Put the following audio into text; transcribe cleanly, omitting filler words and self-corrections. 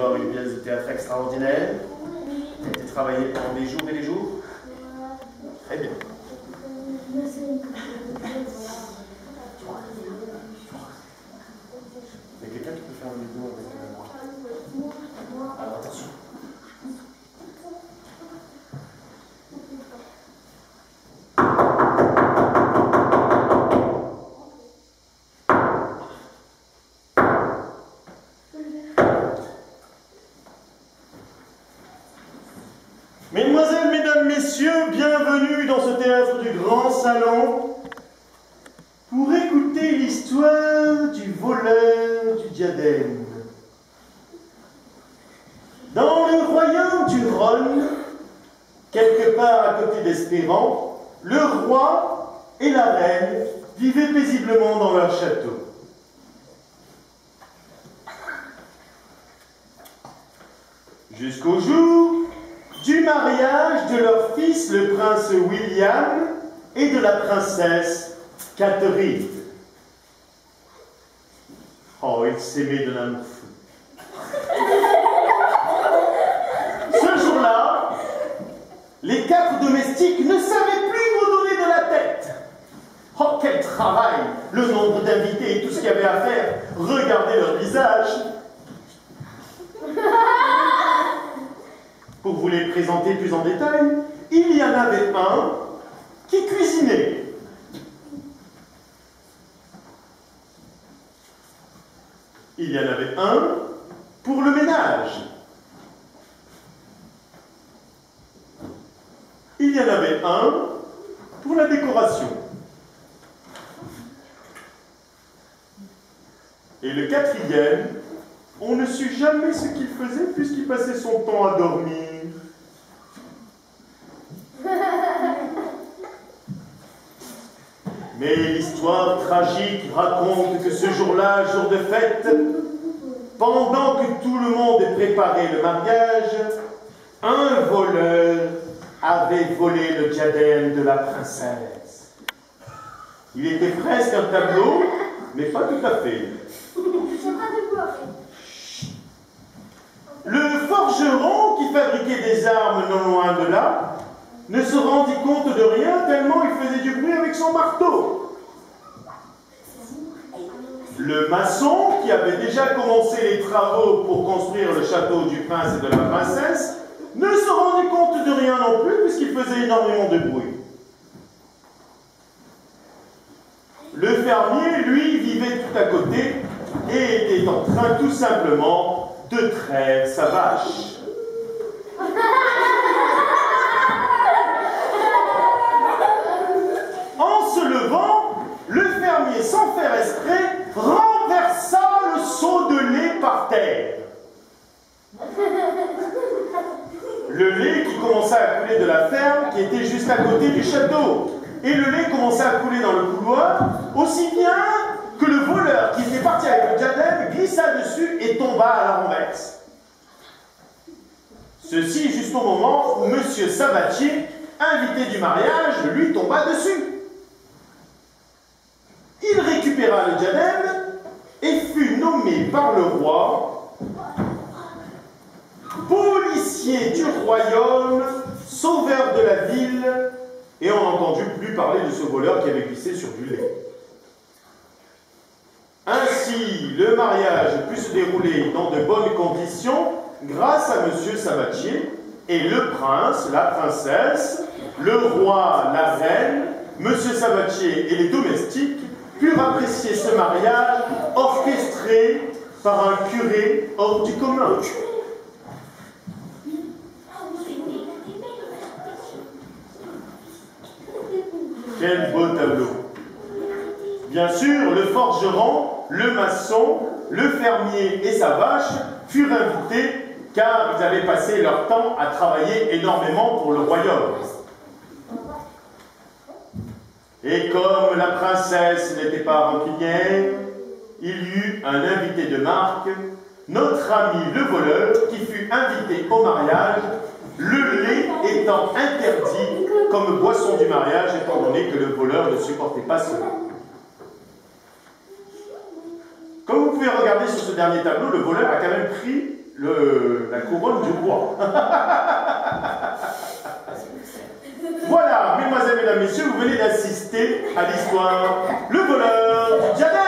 voir une pièce de théâtre extraordinaire qui a été travaillée pendant des jours et des jours? Très bien. Il y a quelqu'un qui peut faire un vidéo avec moi? Alors attention. Mesdemoiselles, mesdames, messieurs, bienvenue dans ce théâtre du Grand Salon pour écouter l'histoire du voleur du diadème. Dans le royaume du Rhône, quelque part à côté d'Espérance, le roi et la reine vivaient paisiblement dans leur château. Jusqu'au jour du mariage de leur fils, le prince William, et de la princesse Catherine. Oh, ils s'aimaient de l'amour fou. Ce jour-là, les 4 domestiques ne savaient plus où donner de la tête. Oh, quel travail! Le nombre d'invités et tout ce qu'il y avait à faire. Regardez leur visage. Pour vous les présenter plus en détail, il y en avait un qui cuisinait. Il y en avait un pour le ménage. Il y en avait un pour la décoration. Et le 4e, on ne sut jamais ce qu'il faisait puisqu'il passait son temps à dormir. Mais l'histoire tragique raconte que ce jour-là, jour de fête, pendant que tout le monde préparait le mariage, un voleur avait volé le diadème de la princesse. Il était presque un tableau, mais pas tout à fait. Le forgeron qui fabriquait des armes non loin de là ne se rendit compte de rien tellement il faisait du bruit avec son marteau. Le maçon qui avait déjà commencé les travaux pour construire le château du prince et de la princesse ne se rendit compte de rien non plus puisqu'il faisait énormément de bruit. Le fermier, lui, vivait tout à côté et était en train tout simplement de traire sa vache. En se levant, le fermier, sans faire exprès, renversa le seau de lait par terre. Le lait qui commençait à couler de la ferme qui était juste à côté du château. Et le lait commençait à couler dans le couloir, aussi bien que le voleur qui était parti avec le diadème glissa dessus et tomba à la renverse. Ceci juste au moment où M. Sabatier, invité du mariage, lui tomba dessus. Il récupéra le diadème et fut nommé par le roi policier du royaume, sauveur de la ville, et on n'a entendu plus parler de ce voleur qui avait glissé sur du lait. Ainsi, le mariage put se dérouler dans de bonnes conditions grâce à M. Sabatier, et le prince, la princesse, le roi, la reine, M. Sabatier et les domestiques purent apprécier ce mariage orchestré par un curé hors du commun. Quel beau tableau! Bien sûr, le forgeron, le maçon, le fermier et sa vache furent invités car ils avaient passé leur temps à travailler énormément pour le royaume. Et comme la princesse n'était pas rancunière, il y eut un invité de marque, notre ami le voleur, qui fut invité au mariage, le lait étant interdit comme boisson du mariage, étant donné que le voleur ne supportait pas cela. Comme vous pouvez regarder sur ce dernier tableau, le voleur a quand même pris la couronne du roi. Voilà, mesdemoiselles, mesdames, messieurs, vous venez d'assister à l'histoire Le voleur du diadème.